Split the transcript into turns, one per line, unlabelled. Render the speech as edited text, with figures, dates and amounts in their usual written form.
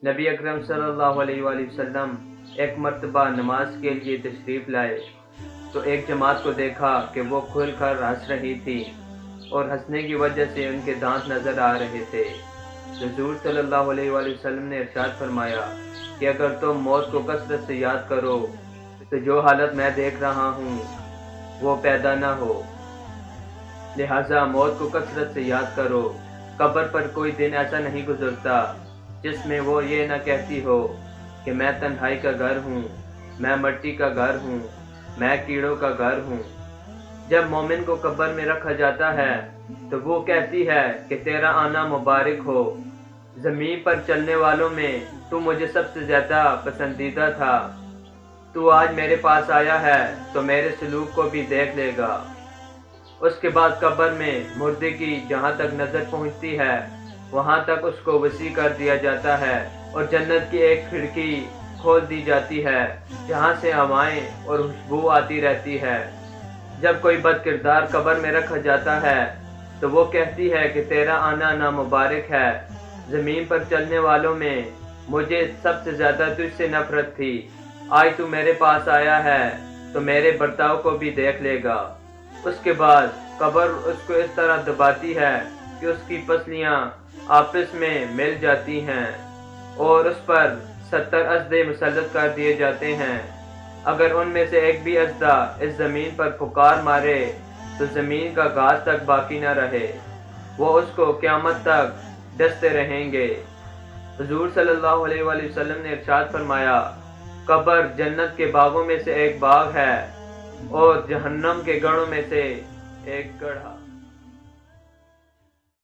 نبی اکرم صلی اللہ علیہ وآلہ وسلم ایک مرتبہ نماز کے لیے تشریف لائے تو ایک جماعت کو دیکھا کہ وہ کھل کر ہنس رہی تھی اور ہنسنے کی وجہ سے ان کے دانت نظر آ رہے تھے۔ حضور صلی اللہ علیہ وآلہ وسلم نے ارشاد فرمایا کہ اگر تم موت کو کثرت سے یاد کرو تو جو حالت میں دیکھ رہا ہوں وہ پیدا نہ ہو، لہٰذا موت کو کثرت سے یاد کرو۔ قبر پر کوئی دن ایسا نہیں گزرتا جس میں وہ یہ نہ کہتی ہو کہ میں تنہائی کا گھر ہوں، میں مٹی کا گھر ہوں، میں کیڑوں کا گھر ہوں۔ جب مومن کو قبر میں رکھا جاتا ہے تو وہ کہتی ہے کہ تیرا آنا مبارک ہو، زمین پر چلنے والوں میں تو مجھے سب سے زیادہ پسندیدہ تھا، تو آج میرے پاس آیا ہے تو میرے سلوک کو بھی دیکھ لے گا۔ اس کے بعد قبر میں مردے کی جہاں تک نظر پہنچتی ہے وہاں تک اس کو وسیع کر دیا جاتا ہے اور جنت کی ایک کھڑکی کھول دی جاتی ہے جہاں سے ہوائیں اور خوشبو آتی رہتی ہے۔ جب کوئی بد کردار قبر میں رکھا جاتا ہے تو وہ کہتی ہے کہ تیرا آنا نامبارک ہے، زمین پر چلنے والوں میں مجھے سب سے زیادہ تجھ سے نفرت تھی، آج تو میرے پاس آیا ہے تو میرے برتاؤ کو بھی دیکھ لے گا۔ اس کے بعد قبر اس کو اس طرح دباتی ہے کہ اس کی پسلیاں آپس میں مل جاتی ہیں اور اس پر 70 اژدھے مسلط کر دیے جاتے ہیں۔ اگر ان میں سے ایک بھی اژدھا اس زمین پر پھکار مارے تو زمین کا گھاس تک باقی نہ رہے، وہ اس کو قیامت تک ڈستے رہیں گے۔ حضور صلی اللہ علیہ وآلہ وسلم نے ارشاد فرمایا، قبر جنت کے باغوں میں سے ایک باغ ہے اور جہنم کے گڑھوں میں سے ایک گڑھا۔